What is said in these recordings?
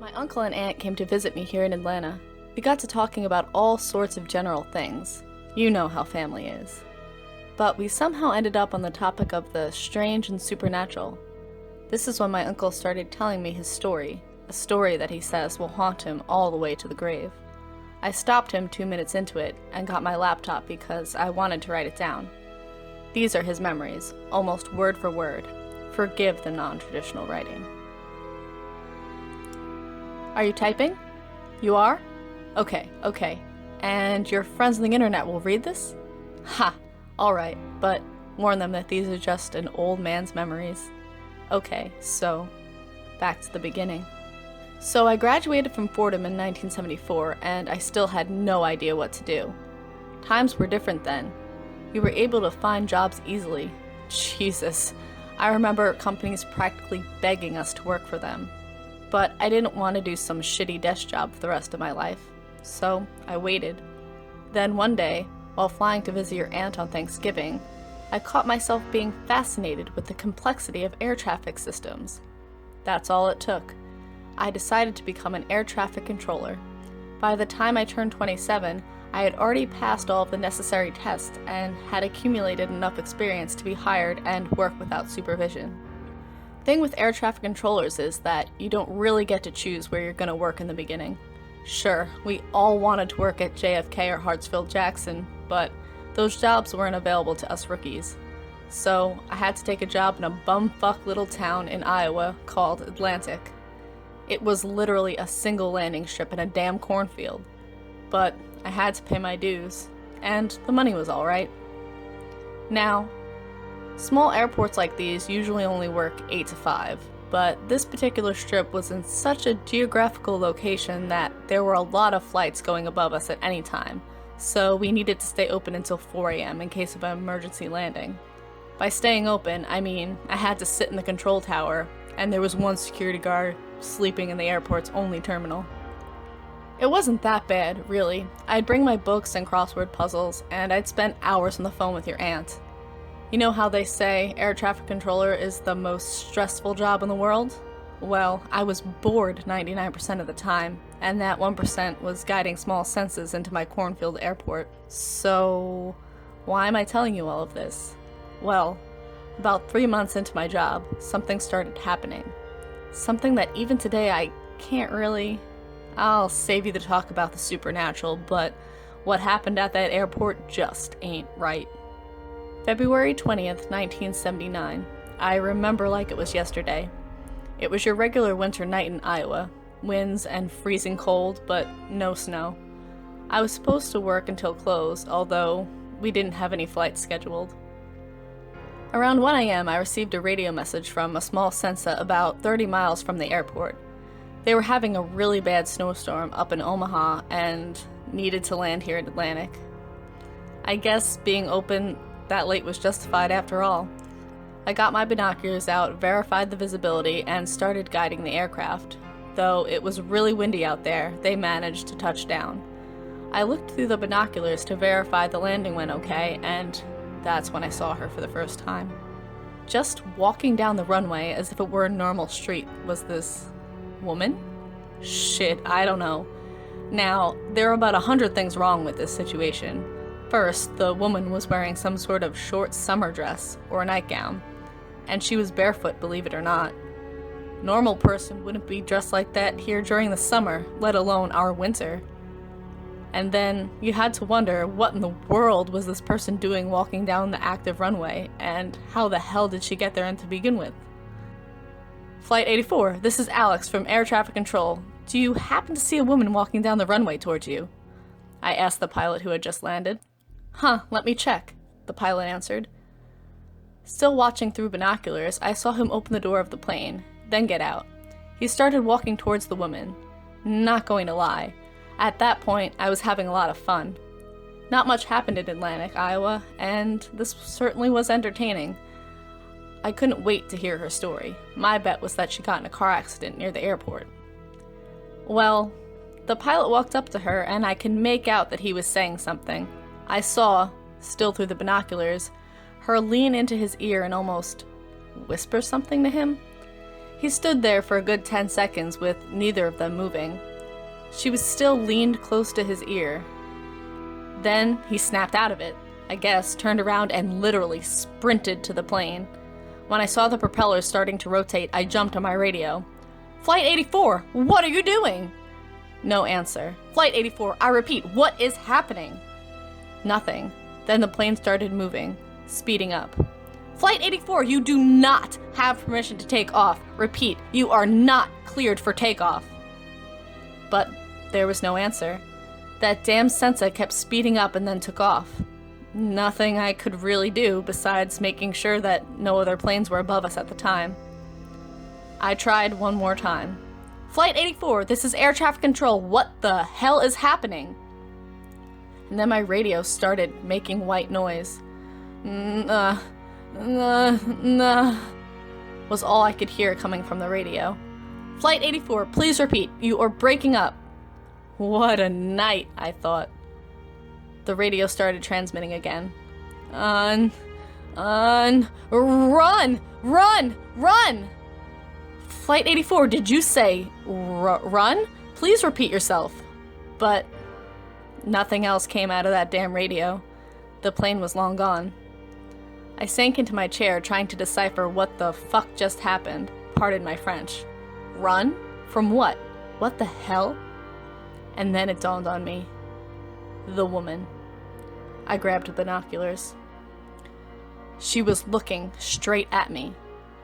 My uncle and aunt came to visit me here in Atlanta. We got to talking about all sorts of general things. You know how family is. But we somehow ended up on the topic of the strange and supernatural. This is when my uncle started telling me his story, a story that he says will haunt him all the way to the grave. I stopped him 2 minutes into it and got my laptop because I wanted to write it down. These are his memories, almost word for word. Forgive the non-traditional writing. Are you typing? You are? Okay. And your friends on the internet will read this? Ha! Alright, but warn them that these are just an old man's memories. Okay, so, back to the beginning. So I graduated from Fordham in 1974, and I still had no idea what to do. Times were different then. We were able to find jobs easily. Jesus, I remember companies practically begging us to work for them. But I didn't want to do some shitty desk job for the rest of my life, so I waited. Then one day, while flying to visit your aunt on Thanksgiving, I caught myself being fascinated with the complexity of air traffic systems. That's all it took. I decided to become an air traffic controller. By the time I turned 27, I had already passed all of the necessary tests and had accumulated enough experience to be hired and work without supervision. The thing with air traffic controllers is that you don't really get to choose where you're going to work in the beginning. Sure, we all wanted to work at JFK or Hartsfield-Jackson, but those jobs weren't available to us rookies. So I had to take a job in a bumfuck little town in Iowa called Atlantic. It was literally a single landing strip in a damn cornfield. But I had to pay my dues, and the money was alright. Now, small airports like these usually only work 8 to 5, but this particular strip was in such a geographical location that there were a lot of flights going above us at any time, so we needed to stay open until 4 a.m. in case of an emergency landing. By staying open, I mean I had to sit in the control tower, and there was one security guard sleeping in the airport's only terminal. It wasn't that bad, really. I'd bring my books and crossword puzzles, and I'd spend hours on the phone with your aunt. You know how they say air traffic controller is the most stressful job in the world? Well, I was bored 99% of the time, and that 1% was guiding small senses into my cornfield airport. So, why am I telling you all of this? Well, about 3 months into my job, something started happening. Something that even today I can't really... I'll save you the talk about the supernatural, but what happened at that airport just ain't right. February 20th, 1979. I remember like it was yesterday. It was your regular winter night in Iowa. Winds and freezing cold, but no snow. I was supposed to work until close, although we didn't have any flights scheduled. Around 1 a.m. I received a radio message from a small sensa about 30 miles from the airport. They were having a really bad snowstorm up in Omaha and needed to land here in Atlantic. I guess being open that late was justified after all. I got my binoculars out, verified the visibility, and started guiding the aircraft. Though it was really windy out there, they managed to touch down. I looked through the binoculars to verify the landing went okay, and that's when I saw her for the first time. Just walking down the runway as if it were a normal street was this woman? Shit, I don't know. Now, there are about 100 things wrong with this situation. First, the woman was wearing some sort of short summer dress, or a nightgown, and she was barefoot, believe it or not. Normal person wouldn't be dressed like that here during the summer, let alone our winter. And then, you had to wonder what in the world was this person doing walking down the active runway, and how the hell did she get there to begin with? Flight 84, this is Alex from Air Traffic Control. Do you happen to see a woman walking down the runway towards you? I asked the pilot who had just landed. Huh, let me check, the pilot answered. Still watching through binoculars, I saw him open the door of the plane, then get out. He started walking towards the woman. Not going to lie, at that point I was having a lot of fun. Not much happened in Atlantic, Iowa, and this certainly was entertaining. I couldn't wait to hear her story. My bet was that she got in a car accident near the airport. Well, the pilot walked up to her, and I could make out that he was saying something. I saw, still through the binoculars, her lean into his ear and almost whisper something to him. He stood there for a good 10 seconds with neither of them moving. She was still leaned close to his ear. Then he snapped out of it, I guess, turned around and literally sprinted to the plane. When I saw the propellers starting to rotate, I jumped on my radio. "Flight 84, what are you doing?" No answer. "Flight 84, I repeat, what is happening?" Nothing. Then the plane started moving, speeding up. "Flight 84, you do not have permission to take off. Repeat, you are not cleared for takeoff." But there was no answer. That damn sensor kept speeding up and then took off. Nothing I could really do besides making sure that no other planes were above us at the time. I tried one more time. "Flight 84, this is air traffic control. What the hell is happening?" And then my radio started making white noise. Nah, was all I could hear coming from the radio. "Flight 84, please repeat. You are breaking up." What a night, I thought. The radio started transmitting again. Run! Run! "Flight 84, did you say run? Please repeat yourself." But nothing else came out of that damn radio. The plane was long gone. I sank into my chair trying to decipher what the fuck just happened. Pardon my French. Run? From what? What the hell? And then it dawned on me. The woman. I grabbed binoculars. She was looking straight at me.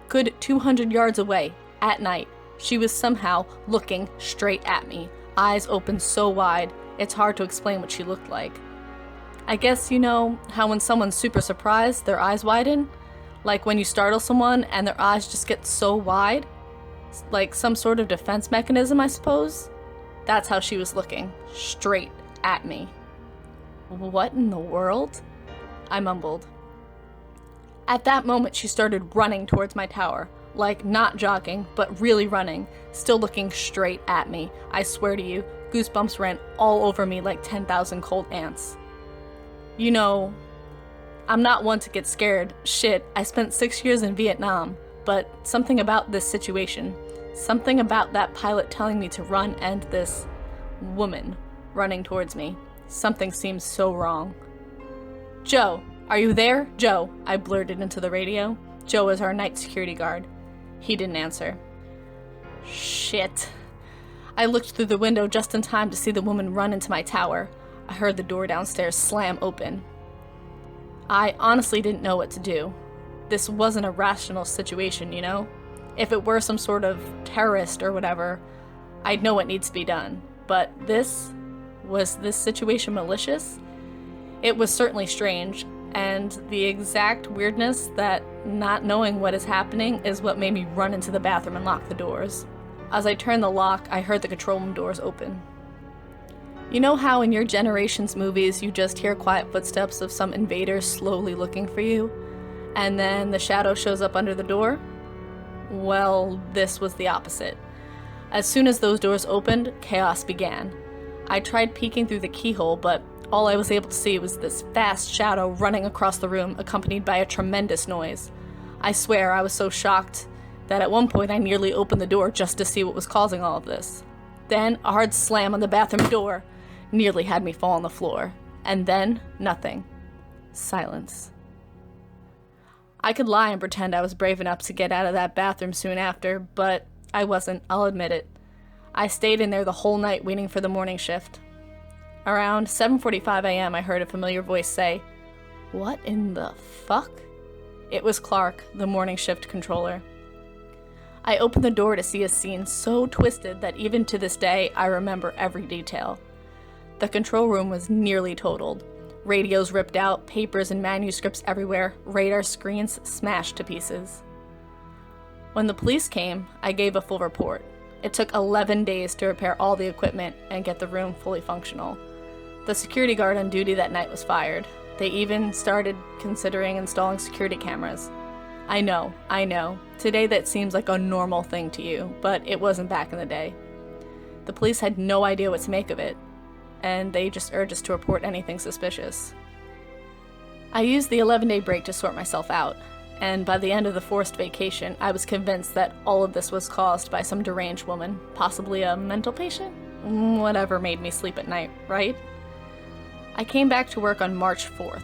Good 200 yards away, at night. She was somehow looking straight at me. Eyes open so wide, it's hard to explain what she looked like. I guess you know how when someone's super surprised, their eyes widen? Like when you startle someone and their eyes just get so wide? Like some sort of defense mechanism, I suppose? That's how she was looking, straight at me. "What in the world?" I mumbled. At that moment, she started running towards my tower. Like, not jogging, but really running, still looking straight at me. I swear to you, goosebumps ran all over me like 10,000 cold ants. You know, I'm not one to get scared. Shit, I spent 6 years in Vietnam, but something about this situation, something about that pilot telling me to run and this woman running towards me, something seems so wrong. "Joe, are you there? Joe," I blurted into the radio. Joe is our night security guard. He didn't answer. Shit. I looked through the window just in time to see the woman run into my tower. I heard the door downstairs slam open. I honestly didn't know what to do. This wasn't a rational situation, you know? If it were some sort of terrorist or whatever, I'd know what needs to be done. But was this situation malicious? It was certainly strange, and the exact weirdness that not knowing what is happening is what made me run into the bathroom and lock the doors. As I turned the lock, I heard the control room doors open. You know how in your generation's movies you just hear quiet footsteps of some invader slowly looking for you, and then the shadow shows up under the door? Well, this was the opposite. As soon as those doors opened, chaos began. I tried peeking through the keyhole, but all I was able to see was this fast shadow running across the room, accompanied by a tremendous noise. I swear I was so shocked that at one point I nearly opened the door just to see what was causing all of this. Then a hard slam on the bathroom door nearly had me fall on the floor. And then, nothing. Silence. I could lie and pretend I was brave enough to get out of that bathroom soon after, but I wasn't, I'll admit it. I stayed in there the whole night waiting for the morning shift. Around 7:45 a.m. I heard a familiar voice say, "What in the fuck?" It was Clark, the morning shift controller. I opened the door to see a scene so twisted that even to this day I remember every detail. The control room was nearly totaled. Radios ripped out, papers and manuscripts everywhere, radar screens smashed to pieces. When the police came, I gave a full report. It took 11 days to repair all the equipment and get the room fully functional. The security guard on duty that night was fired. They even started considering installing security cameras. I know. Today that seems like a normal thing to you, but it wasn't back in the day. The police had no idea what to make of it, and they just urged us to report anything suspicious. I used the 11-day break to sort myself out. and by the end of the forced vacation, I was convinced that all of this was caused by some deranged woman, possibly a mental patient? Whatever made me sleep at night, right? I came back to work on March 4th.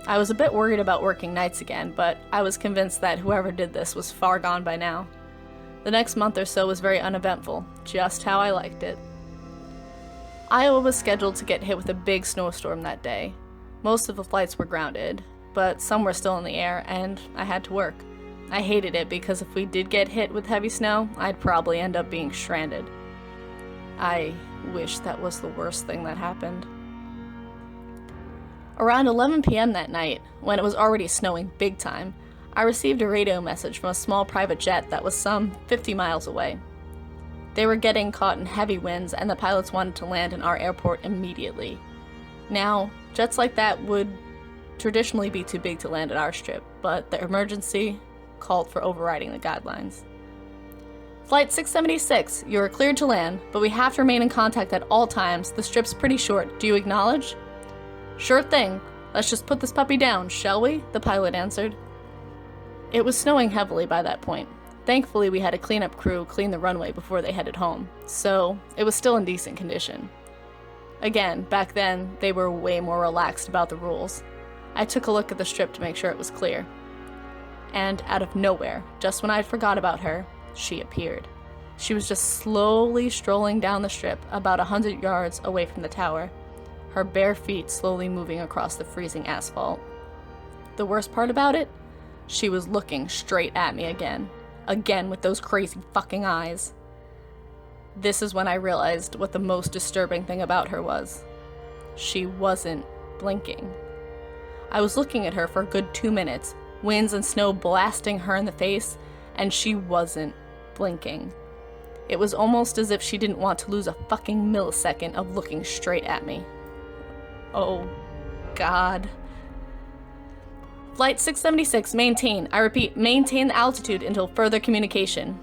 I was a bit worried about working nights again, but I was convinced that whoever did this was far gone by now. The next month or so was very uneventful, just how I liked it. Iowa was scheduled to get hit with a big snowstorm that day. Most of the flights were grounded, but some were still in the air, and I had to work. I hated it because if we did get hit with heavy snow, I'd probably end up being stranded. I wish that was the worst thing that happened. Around 11 p.m. that night, when it was already snowing big time, I received a radio message from a small private jet that was some 50 miles away. They were getting caught in heavy winds, and the pilots wanted to land in our airport immediately. Now, jets like that would traditionally be too big to land at our strip, but the emergency called for overriding the guidelines. Flight 676, you are cleared to land, but we have to remain in contact at all times. The strip's pretty short. Do you acknowledge? Sure thing. Let's just put this puppy down, shall we? The pilot answered. It was snowing heavily by that point. Thankfully, we had a cleanup crew clean the runway before they headed home, so it was still in decent condition. Again, back then, they were way more relaxed about the rules. I took a look at the strip to make sure it was clear. And out of nowhere, just when I'd forgot about her, she appeared. She was just slowly strolling down the strip about 100 yards away from the tower, her bare feet slowly moving across the freezing asphalt. The worst part about it? She was looking straight at me again with those crazy fucking eyes. This is when I realized what the most disturbing thing about her was. She wasn't blinking. I was looking at her for a good 2 minutes, winds and snow blasting her in the face, and she wasn't blinking. It was almost as if she didn't want to lose a fucking millisecond of looking straight at me. Oh, God. Flight 676, maintain. I repeat, maintain the altitude until further communication.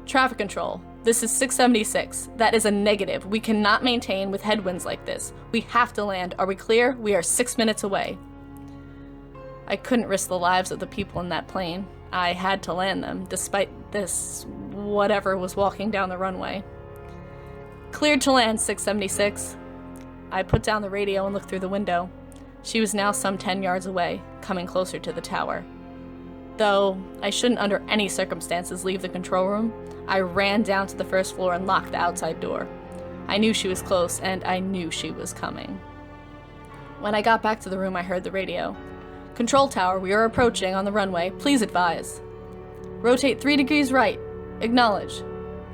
Traffic control. This is 676. That is a negative. We cannot maintain with headwinds like this. We have to land. Are we clear? We are 6 minutes away. I couldn't risk the lives of the people in that plane. I had to land them, despite this whatever was walking down the runway. Cleared to land, 676. I put down the radio and looked through the window. She was now some 10 yards away, coming closer to the tower. Though I shouldn't under any circumstances leave the control room, I ran down to the first floor and locked the outside door. I knew she was close, and I knew she was coming. When I got back to the room, I heard the radio. Control tower, we are approaching on the runway. Please advise. Rotate 3 degrees right. Acknowledge.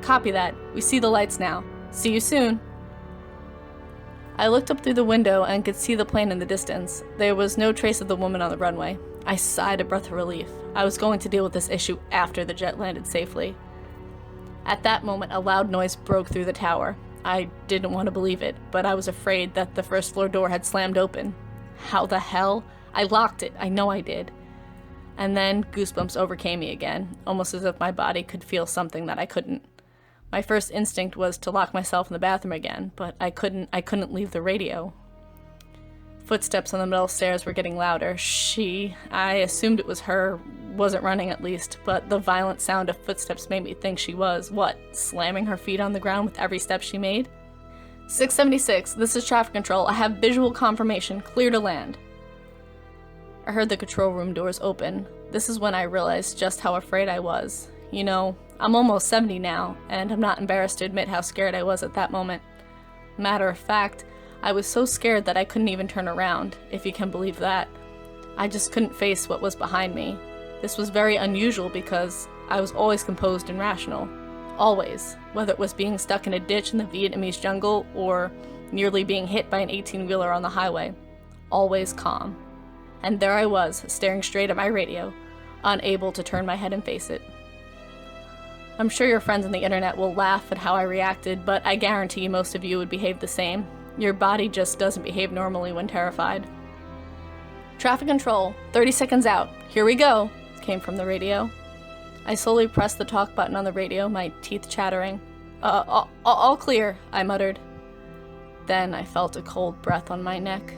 Copy that. We see the lights now. See you soon. I looked up through the window and could see the plane in the distance. There was no trace of the woman on the runway. I sighed a breath of relief. I was going to deal with this issue after the jet landed safely. At that moment, a loud noise broke through the tower. I didn't want to believe it, but I was afraid that the first floor door had slammed open. How the hell? I locked it. I know I did. And then goosebumps overcame me again, almost as if my body could feel something that I couldn't. My first instinct was to lock myself in the bathroom again, but I couldn't leave the radio. Footsteps on the middle stairs were getting louder. I assumed it was her, wasn't running at least, but the violent sound of footsteps made me think she was, slamming her feet on the ground with every step she made? 676, this is traffic control. I have visual confirmation. Clear to land. I heard the control room doors open. This is when I realized just how afraid I was. You know, I'm almost 70 now, and I'm not embarrassed to admit how scared I was at that moment. Matter of fact, I was so scared that I couldn't even turn around, if you can believe that. I just couldn't face what was behind me. This was very unusual because I was always composed and rational. Always. Whether it was being stuck in a ditch in the Vietnamese jungle or nearly being hit by an 18-wheeler on the highway. Always calm. And there I was, staring straight at my radio, unable to turn my head and face it. I'm sure your friends on the internet will laugh at how I reacted, but I guarantee most of you would behave the same. Your body just doesn't behave normally when terrified. Traffic control, 30 seconds out. Here we go, came from the radio. I slowly pressed the talk button on the radio, my teeth chattering. All clear, I muttered. Then I felt a cold breath on my neck.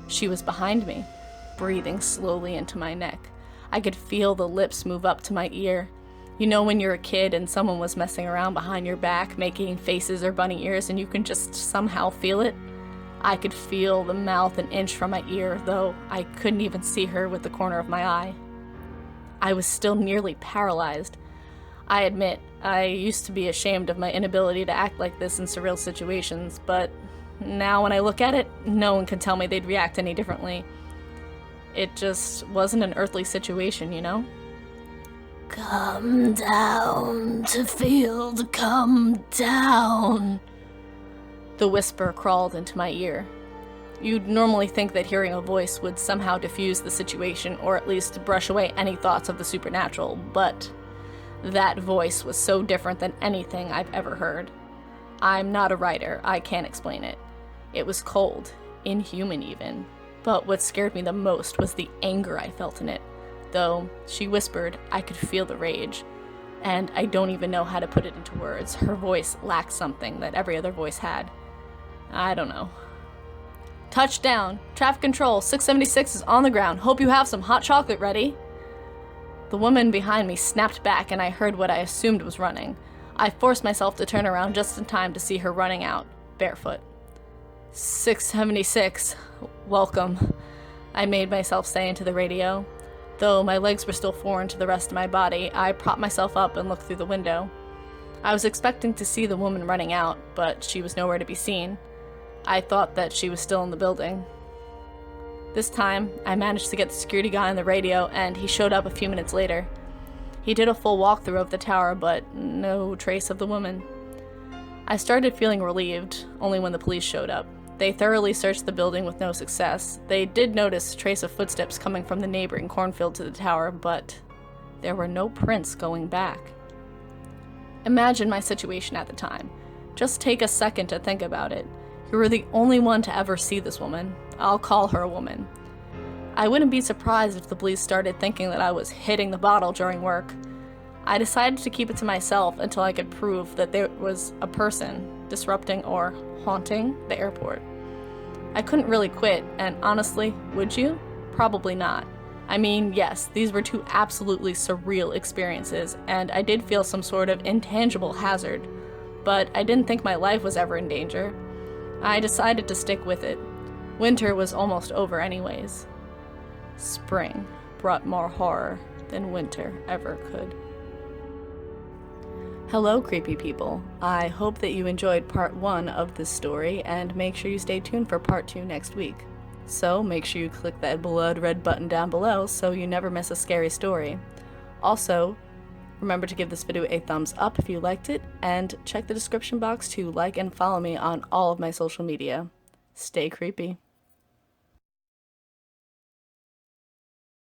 She was behind me, breathing slowly into my neck. I could feel the lips move up to my ear. You know when you're a kid and someone was messing around behind your back, making faces or bunny ears, and you can just somehow feel it? I could feel the mouth an inch from my ear, though I couldn't even see her with the corner of my eye. I was still nearly paralyzed. I admit, I used to be ashamed of my inability to act like this in surreal situations, but now when I look at it, no one can tell me they'd react any differently. It just wasn't an earthly situation, you know? Come down to field, come down. The whisper crawled into my ear. You'd normally think that hearing a voice would somehow diffuse the situation, or at least brush away any thoughts of the supernatural, but that voice was so different than anything I've ever heard. I'm not a writer, I can't explain it. It was cold, inhuman even, but what scared me the most was the anger I felt in it. Though she whispered, I could feel the rage, and I don't even know how to put it into words. Her voice lacked something that every other voice had. I don't know. Touchdown! Traffic control, 676 is on the ground. Hope you have some hot chocolate ready. The woman behind me snapped back and I heard what I assumed was running. I forced myself to turn around just in time to see her running out, barefoot. 676, welcome, I made myself say into the radio. Though my legs were still foreign to the rest of my body, I propped myself up and looked through the window. I was expecting to see the woman running out, but she was nowhere to be seen. I thought that she was still in the building. This time, I managed to get the security guy on the radio, and he showed up a few minutes later. He did a full walkthrough of the tower, but no trace of the woman. I started feeling relieved, only when the police showed up. They thoroughly searched the building with no success. They did notice a trace of footsteps coming from the neighboring cornfield to the tower, but there were no prints going back. Imagine my situation at the time. Just take a second to think about it. You were the only one to ever see this woman. I'll call her a woman. I wouldn't be surprised if the police started thinking that I was hitting the bottle during work. I decided to keep it to myself until I could prove that there was a person disrupting or haunting the airport. I couldn't really quit, and honestly, would you? Probably not. I mean, yes, these were two absolutely surreal experiences, and I did feel some sort of intangible hazard, but I didn't think my life was ever in danger. I decided to stick with it. Winter was almost over anyways. Spring brought more horror than winter ever could. Hello, creepy people. I hope that you enjoyed part 1 of this story, and make sure you stay tuned for part 2 next week. So make sure you click that blood red button down below so you never miss a scary story. Also, remember to give this video a thumbs up if you liked it, and check the description box to like and follow me on all of my social media. Stay creepy.